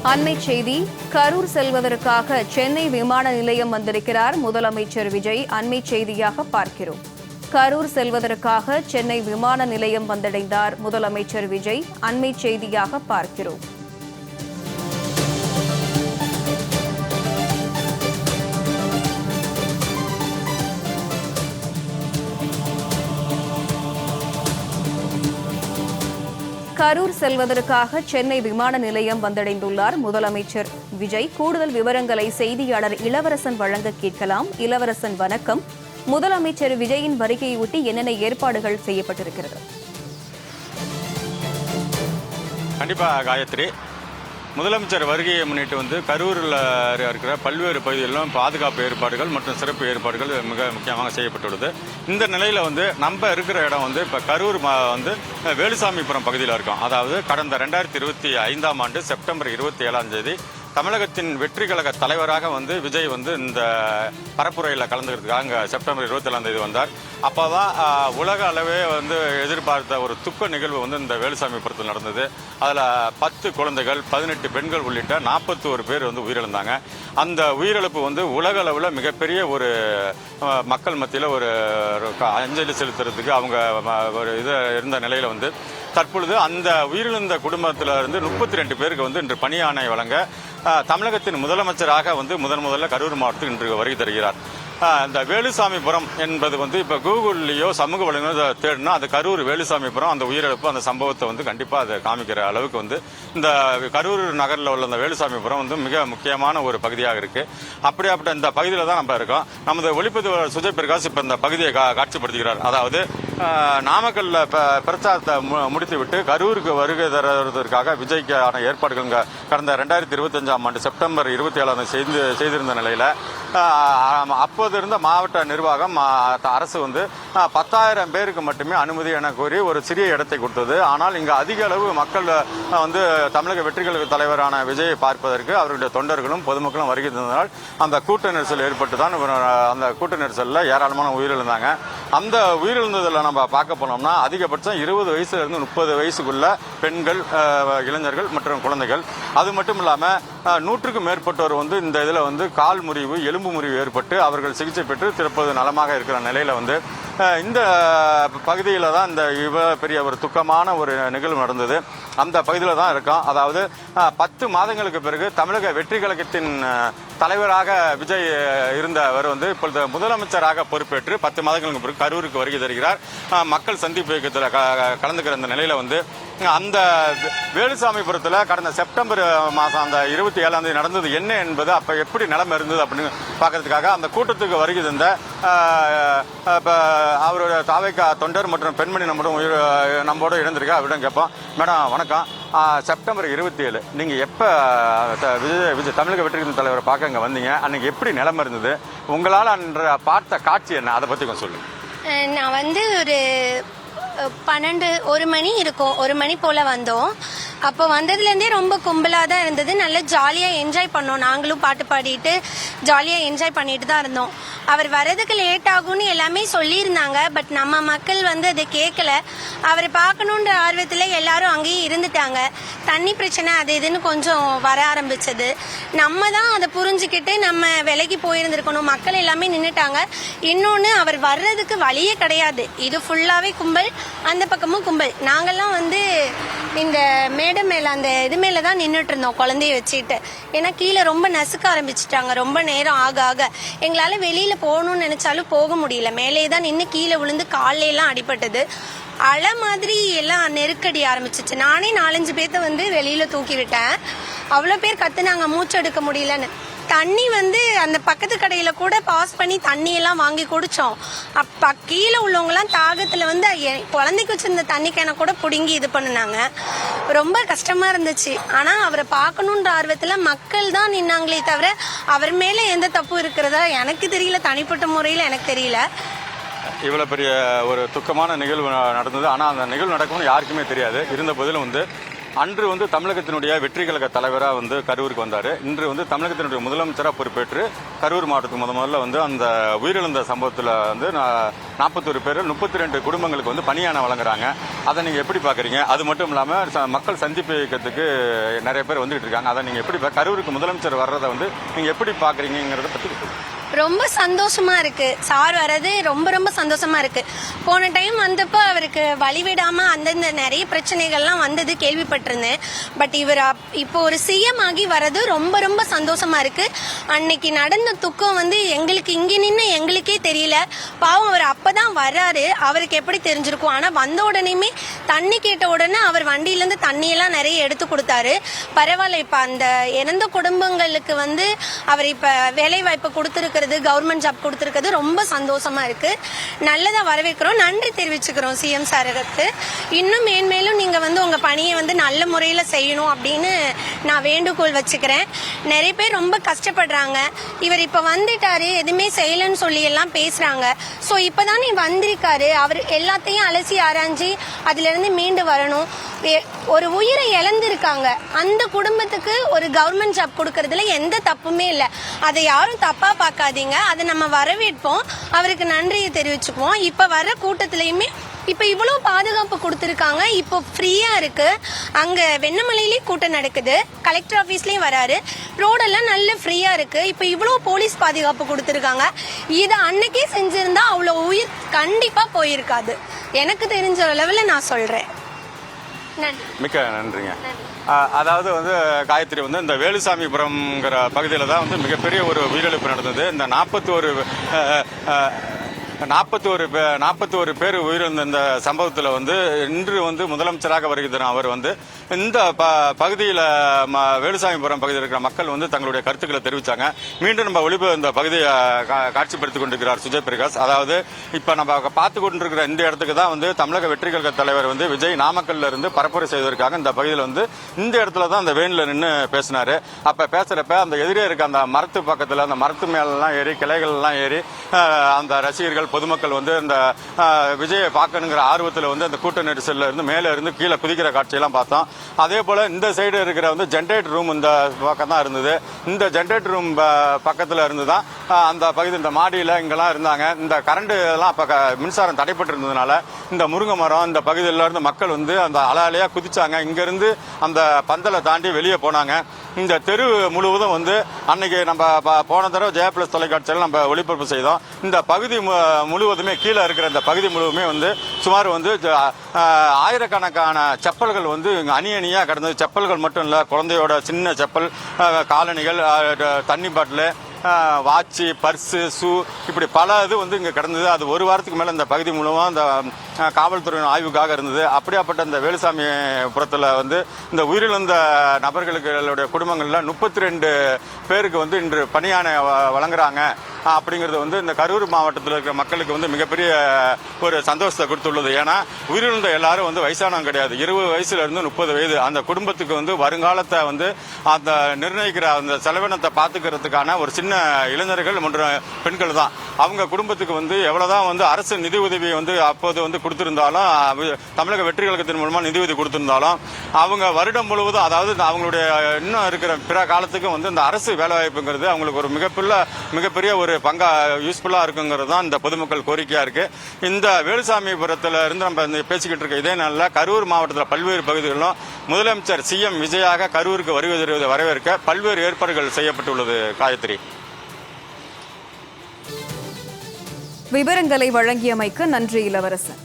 அண்மை செய்தி. கரூர் செல்வதற்காக சென்னை விமான நிலையம் வந்திருக்கிறார் முதலமைச்சர் விஜய். அண்மை செய்தியாக பார்க்கிறோம். கரூர் செல்வதற்காக சென்னை விமான நிலையம் வந்தடைந்தார் முதலமைச்சர் விஜய். அண்மை செய்தியாக பார்க்கிறோம். கரூர் செல்வதற்காக சென்னை விமான நிலையம் வந்தடைந்துள்ளார் முதலமைச்சர் விஜய். கூடுதல் விவரங்களை செய்தியாளர் இளவரசன் வழங்க கேட்கலாம். இளவரசன், வணக்கம். முதலமைச்சர் விஜயின் வருகையொட்டி என்னென்ன ஏற்பாடுகள் செய்யப்பட்டிருக்கிறது? கண்டிப்பா காயத்ரி, முதலமைச்சர் வருகையை முன்னிட்டு கரூரில் இருக்கிற பல்வேறு பகுதிகளிலும் பாதுகாப்பு ஏற்பாடுகள் மற்றும் சிறப்பு ஏற்பாடுகள் மிக முக்கியமாக செய்யப்பட்டுள்ளது. இந்த நிலையில் நம்ம இருக்கிற இடம் இப்போ கரூர் வேலுசாமிபுரம் பகுதியில் இருக்கோம். அதாவது கடந்த 2025ஆம் ஆண்டு செப்டம்பர் 27ஆம் தேதி தமிழகத்தின் வெற்றி கழக தலைவராக விஜய் இந்த பரப்புரையில் கலந்துக்கிறதுக்காக அங்கே செப்டம்பர் 27ஆம் தேதி வந்தார். அப்போதான் உலக அளவே எதிர்பார்த்த ஒரு துக்க நிகழ்வு இந்த வேலுசாமிபுரத்தில் நடந்தது. அதில் 10 குழந்தைகள், 18 பெண்கள் உள்ளிட்ட 41 பேர் உயிரிழந்தாங்க. அந்த உயிரிழப்பு உலக அளவில் மிகப்பெரிய ஒரு மக்கள் மத்தியில் ஒரு அஞ்சலி செலுத்துறதுக்கு அவங்க ஒரு இது இருந்த நிலையில் தற்பொழுது அந்த உயிரிழந்த குடும்பத்தில் இருந்து 32 பேருக்கு இன்று பணி ஆணை வழங்க தமிழகத்தின் முதலமைச்சராக முதல்ல கரூர் மாவட்டத்தில் இன்று வருகை தருகிறார். இந்த வேலுசாமிபுரம் என்பது இப்போ கூகுள்லேயோ சமூக வலைதளங்களோ தேடினா அது கரூர் வேலுசாமிபுரம் அந்த உயிரிழப்பு அந்த சம்பவத்தை கண்டிப்பாக அதை காமிக்கிற அளவுக்கு இந்த கரூர் நகரில் உள்ள அந்த வேலுசாமிபுரம் மிக முக்கியமான ஒரு பகுதியாக இருக்கு. அப்படியாப்பட்ட இந்த பகுதியில் தான் நம்ம இருக்கோம். நமது ஒளிப்பதிவாளர் சுஜய் பிரகாஷ் இப்போ இந்த பகுதியை காட்சிப்படுத்துகிறார். அதாவது நாமக்கல்ல பிரச்சாரத்தை முடித்துவிட்டு கரூருக்கு வருகை தருவதற்காக விஜய்க்கான ஏற்பாடுகள் கடந்த 2025ஆம் ஆண்டு செப்டம்பர் 27ஆம் தேதி செய்திருந்த நிலையில் அப்போது இருந்த மாவட்ட நிர்வாகம் அரசு 10,000 பேருக்கு மட்டுமே அனுமதி என கோரி ஒரு சிறிய இடத்தை கொடுத்தது. ஆனால் இங்கு அதிக அளவு மக்கள் தமிழக வெற்றி கழக தலைவரான விஜயை பார்ப்பதற்கு அவருடைய தொண்டர்களும் பொதுமக்களும் வருகை தந்ததால் அந்த கூட்ட நெரிசல் ஏற்பட்டு தான் அந்த கூட்ட நெரிசலில் ஏராளமான உயிரிழந்தாங்க. அந்த உயிரிழந்ததில் நம்ம பார்க்க போனோம்னா அதிகபட்சம் 20 வயசுல இருந்து 30 வயசுக்குள்ள பெண்கள், இளைஞர்கள் மற்றும் குழந்தைகள். அது மட்டும் இல்லாமல் 100க்கும் மேற்பட்டோர் இந்த இதில் கால் முறிவு, எலும்பு முறிவு ஏற்பட்டு அவர்கள் சிகிச்சை பெற்று திருப்பது நலமாக இருக்கிற நிலையில் இந்த பகுதியில் தான் இந்த பெரிய ஒரு துக்கமான ஒரு நிகழ்வு நடந்தது. அந்த பகுதியில் தான் இருக்கோம். அதாவது 10 மாதங்களுக்கு பிறகு தமிழக வெற்றி கழகத்தின் தலைவராக விஜய் இருந்தவர் இப்பொழுது முதலமைச்சராக பொறுப்பேற்று 10 மாதங்களுக்கு பிறகு கரூருக்கு வருகை தருகிறார். மக்கள் சந்திப்பு இயக்கத்தில் கலந்துக்கிற அந்த நிலையில் அந்த வேலுசாமிபுரத்தில் கடந்த செப்டம்பர் மாதம் அந்த 27ஆம் தேதி நடந்தது என்ன என்பது அப்போ எப்படி நிலைமை இருந்தது அப்படின்னு பார்க்கறதுக்காக அந்த கூட்டத்துக்கு வருகை தந்த அவருடைய தாவேகா தொண்டர் மற்றும் பெண்மணி நம்மோட இணைந்திருக்கா. அவரிடம் கேட்போம். மேடம் வணக்கம். செப்டம்பர் 27 நீங்கள் எப்போ விஜய் தமிழக வெற்றி தலைவரை பார்க்க இங்கே வந்தீங்க? அன்னைக்கு எப்படி நிலைமை இருந்தது? உங்களால் அன்று பார்த்த காட்சி என்ன, அதை பற்றி கொஞ்சம் சொல்லுங்கள். நான் ஒரு 1 மணி இருக்கும், 1 மணி போல் வந்தோம். அப்போ வந்ததுலேருந்தே ரொம்ப கும்பலாக தான் இருந்தது. நல்லா ஜாலியாக என்ஜாய் பண்ணோம். நாங்களும் பாட்டு பாடிட்டு ஜாலியாக என்ஜாய் பண்ணிட்டு தான் இருந்தோம். அவர் வர்றதுக்கு லேட் ஆகும்னு எல்லாமே சொல்லியிருந்தாங்க. பட் நம்ம மக்கள் அதை கேட்கல. அவரை பார்க்கணுன்ற ஆர்வத்தில் எல்லாரும் அங்கேயும் இருந்துட்டாங்க. தண்ணி பிரச்சனை அது இதுன்னு கொஞ்சம் வர ஆரம்பிச்சது. நம்ம தான் அதை புரிஞ்சுக்கிட்டு நம்ம விலைக்கு போயிருந்துருக்கணும். மக்கள் எல்லாமே நின்றுட்டாங்க. இன்னொன்று, அவர் வர்றதுக்கு வழியே கிடையாது. இது ஃபுல்லாகவே கும்பல், அந்த பக்கமும் கும்பல். நாங்கள்லாம் இந்த மேடை மேலே அந்த இது மேலே தான் நின்றுட்டு இருந்தோம் குழந்தைய வச்சுட்டு. ஏன்னா கீழே ரொம்ப நசுக்க ஆரம்பிச்சிட்டாங்க. ரொம்ப நேரம் ஆக ஆக எங்களால் வெளியில் போகணும்னு நினச்சாலும் போக முடியல. மேலே தான் நின்று கீழே விழுந்து காலையெல்லாம் அடிபட்டது. அலை மாதிரி எல்லாம் நெருக்கடி ஆரம்பிச்சிச்சு. நானே 4-5 பேர்த்த வெளியில் தூக்கி விட்டேன். அவ்வளோ பேர் கத்துனாங்க, மூச்செடுக்க முடியலன்னு. தண்ணி அந்த பக்கத்து கடையில் கூட பாஸ் பண்ணி தண்ணி எல்லாம் வாங்கி குடித்தோம். அப்போ கீழே உள்ளவங்கலாம் தாகத்தில் குழந்தைக்கு வச்சிருந்த தண்ணி கேனை கூட பிடுங்கி இது பண்ணினாங்க. ரொம்ப கஷ்டமாக இருந்துச்சு. ஆனால் அவரை பார்க்கணுன்ற ஆர்வத்தில் மக்கள் தான் நின்னாங்களே தவிர அவர் மேலே எந்த தப்பு இருக்கிறதா எனக்கு தெரியல. தனிப்பட்ட முறையில் எனக்கு தெரியல. இவ்வளோ பெரிய ஒரு துக்கமான நிகழ்வு நடந்தது. ஆனால் அந்த நிகழ்வு நடக்கும்னு யாருக்குமே தெரியாது. இருந்த போதிலும் அன்று வந்து தமிழகத்தினுடைய வெற்றி கழக தலைவராக வந்து கரூருக்கு வந்தார். இன்று வந்து தமிழகத்தினுடைய முதலமைச்சராக பொறுப்பேற்று கரூர் மாவட்டத்துக்கு முதல்ல வந்து அந்த உயிரிழந்த சம்பவத்தில் வந்து 41 பேர் 32 குடும்பங்களுக்கு வந்து பணியான வழங்குறாங்க. அதை நீங்கள் எப்படி பார்க்குறீங்க? அது மட்டும் இல்லாமல் மக்கள் சந்திப்பு இயக்கத்துக்கு நிறைய பேர் வந்துகிட்டு இருக்காங்க. அதை நீங்கள் எப்படி கரூருக்கு முதலமைச்சர் வர்றதை வந்து நீங்கள் எப்படி பார்க்குறீங்கிறத பற்றி ரொம்ப சந்தோஷமா இருக்கு. சார் வர்றது ரொம்ப ரொம்ப சந்தோஷமா இருக்கு. போன டைம் வந்தப்போ அவருக்கு வழிவிடாம அந்தந்த நிறைய பிரச்சனைகள்லாம் வந்தது கேள்விப்பட்டிருந்தேன். பட் இவர் இப்போ ஒரு சிஎம் ஆகி வர்றது ரொம்ப ரொம்ப சந்தோஷமா இருக்கு. அன்னைக்கு நடந்த துக்கம் வந்து எங்களுக்கு இங்க நின்று எங்களுக்கே தெரியல. பாவம் அவர் அப்பதான் வர்றாரு, அவருக்கு எப்படி தெரிஞ்சிருக்கும். ஆனா வந்த உடனேயுமே தண்ணி கேட்ட உடனே அவர் வண்டியிலேருந்து தண்ணியெல்லாம் நிறைய எடுத்து கொடுத்தாரு. பரவாயில்ல, இப்ப அந்த இறந்த குடும்பங்களுக்கு வந்து அவர் இப்ப வேலை வாய்ப்பு கொடுத்துருக்க கவர்மெண்ட் ஜாப் கொடுத்திருக்கிறது ரொம்ப சந்தோஷமா இருக்கு. நல்லதா வரவேற்கிறோம், நன்றி தெரிவிச்சுக்கிறோம் சிஎம் சாருக்கு. இன்னும் மேன்மேலும் நீங்க வந்து உங்க பணியை வந்து நல்ல முறையில செய்யணும் அப்படின்னு நான் வேண்டுகோள் வச்சுக்கிறேன். நிறைய பேர் ரொம்ப கஷ்டப்படுறாங்க. இவர் இப்ப வந்துட்டாரு, எதுவுமே செய்யலன்னு சொல்லி எல்லாம் பேசுறாங்க. ஸோ இப்பதானே வந்திருக்காரு, அவர் எல்லாத்தையும் அலசி ஆராய்ஞ்சி அதுல இருந்து மீண்டு வரணும். ஒரு உயிரை இழந்திருக்காங்க, அந்த குடும்பத்துக்கு ஒரு கவர்மெண்ட் ஜாப் கொடுக்கறதுல எந்த தப்புமே இல்லை. அதை யாரும் தப்பா பார்க்காதீங்க. அதை நம்ம வரவேற்போம், அவருக்கு நன்றியை தெரிவிச்சுக்குவோம். இப்ப வர்ற கூட்டத்திலயுமே இப்ப இவ்வளவு பாதுகாப்பு கொடுத்திருக்காங்க. இப்போ ஃப்ரீயா இருக்கு. அங்க வெண்ணமலையிலேயே கூட்டம் நடக்குது, கலெக்டர் ஆபீஸ்லயும் வராரு, ரோடெல்லாம் நல்ல ஃப்ரீயா இருக்கு. இப்ப இவ்வளவு போலீஸ் பாதுகாப்பு கொடுத்திருக்காங்க. இதை அன்னைக்கே செஞ்சிருந்தா அவ்வளவு உயிர் கண்டிப்பா போயிருக்காது. எனக்கு தெரிஞ்ச அளவுல நான் சொல்றேன். மிக்க நன்றிங்க. அதாவது வந்து காயத்ரி வந்து இந்த வேலுசாமிபுரம்ங்கிற பகுதியில் தான் வந்து மிகப்பெரிய ஒரு உயிரிழப்பு நடந்தது. இந்த 41 பேர் உயிரிழந்த இந்த சம்பவத்தில் வந்து இன்று வந்து முதலமைச்சராக வருகிற அவர் வந்து இந்த பகுதியில் வேலுசாமிபுரம் பகுதியில் இருக்கிற மக்கள் வந்து தங்களுடைய கருத்துக்களை தெரிவித்தாங்க. மீண்டும் நம்ம இந்த பகுதியை காட்சிப்படுத்திக் கொண்டிருக்கிறார் சுஜய் பிரகாஷ். அதாவது இப்போ நம்ம பார்த்து கொண்டிருக்கிற இந்த இடத்துக்கு தான் வந்து தமிழக வெற்றி கழக தலைவர் வந்து விஜய் நாமக்கல்ல இருந்து பரப்புரை செய்வதற்காக இந்த பகுதியில் வந்து இந்த இடத்துல தான் அந்த வேனில் நின்று பேசினாரு. அப்போ பேசுறப்ப அந்த எதிரே இருக்க அந்த மரத்து பக்கத்தில் அந்த மரத்து மேலாம் ஏறி கிளைகள்லாம் ஏறி அந்த ரசிகர்கள் பொதுமக்கள் வந்து இந்த விஜயை பார்க்கணுங்கிற ஆர்வத்தில் வந்து அந்த கூட்ட நெரிசல்ல இருந்து மேலே இருந்து கீழே குதிக்கிற காட்சியெல்லாம் பார்த்தோம். அதே போல இந்த சைடு இருக்கிற வந்து ஜென்ரேட்டர் ரூம் இந்த பக்கம் தான் இருந்தது. இந்த ஜென்ரேட்டர் ரூம் பக்கத்தில் இருந்து தான் அந்த பகுதி இந்த மாடியில் இங்கெல்லாம் இருந்தாங்க. இந்த கரண்ட் எல்லாம் அப்போ மின்சாரம் தடைப்பட்டு இருந்ததுனால இந்த முருங்கை மரம் இந்த பகுதியில் இருந்து மக்கள் வந்து அந்த அலையா குதிச்சாங்க. இங்கிருந்து அந்த பந்தலை தாண்டி வெளியே போனாங்க. இந்த தெரு முழுவதும் வந்து அன்னைக்கு நம்ம போன தடவை ஜெயா பிளஸ் தொலைக்காட்சியில் நம்ம ஒளிபரப்பு செய்தோம். இந்த பகுதி முழுவதுமே கீழே இருக்கிற இந்த பகுதி முழுவதுமே வந்து சுமார் வந்து ஆயிரக்கணக்கான செப்பல்கள் வந்து அணி அணியாக கிடந்தது. செப்பல்கள் மட்டும் இல்லை, குழந்தையோட சின்ன செப்பல், காலணிகள், தண்ணி பாட்டில், வாட்சி, பர்ஸு, ஷூ, இப்படி பல இது வந்து இங்கே கிடந்தது. அது ஒரு வாரத்துக்கு மேலே இந்த பகுதி மூலமாக இந்த காவல்துறையின் ஆய்வுக்காக இருந்தது. அப்படியாப்பட்ட இந்த வேலுசாமிபுரத்தில் வந்து இந்த உயிரிழந்த நபர்களுடைய குடும்பங்களில் 32 பேருக்கு வந்து இன்று பணியானை வழங்குறாங்க அப்படிங்கிறது வந்து இந்த கரூர் மாவட்டத்தில் இருக்கிற மக்களுக்கு வந்து மிகப்பெரிய ஒரு சந்தோஷத்தை கொடுத்துள்ளது. ஏன்னா உயிரிழந்த எல்லாரும் வந்து வயசானவங்க கிடையாது, 20 வயசுல இருந்து 30 வயது. அந்த குடும்பத்துக்கு வந்து வருங்காலத்தை வந்து அந்த நிர்ணயிக்கிற அந்த செலவினத்தை பார்த்துக்கிறதுக்கான ஒரு சின்ன இளைஞர்கள் மற்றும் பெண்கள் தான். அவங்க குடும்பத்துக்கு வந்து எவ்வளவுதான் வந்து அரசு நிதி உதவி வந்து அப்போது வந்து கொடுத்திருந்தாலும், தமிழக வெற்றி கழகத்தின் மூலமா நிதியுதவி கொடுத்திருந்தாலும், அவங்க வருடம் முழுவதும் அதாவது அவங்களுடைய இன்னும் இருக்கிற பிற காலத்துக்கும் வந்து இந்த அரசு வேலைவாய்ப்புங்கிறது அவங்களுக்கு ஒரு மிகப்பெரிய ஒரு பங்கா யூஸ்ஃபுல்லா இருக்குங்கிறது தான் இந்த பொதுமக்கள் கோரிக்கையா இருக்கு. இந்த வேலுசாமிபுரத்தில் இருந்து நம்ம பேசிக்கிட்டு இருக்க இதே நாளில் கரூர் மாவட்டத்தில் பல்வேறு பகுதிகளிலும் முதலமைச்சர் சிஎம் விஜயாக கரூருக்கு வருவதை வரவேற்க பல்வேறு ஏற்பாடுகள் செய்யப்பட்டுள்ளது. காயத்ரி, விவரங்களை வழங்கியமைக்கு நன்றி இளவரசன்.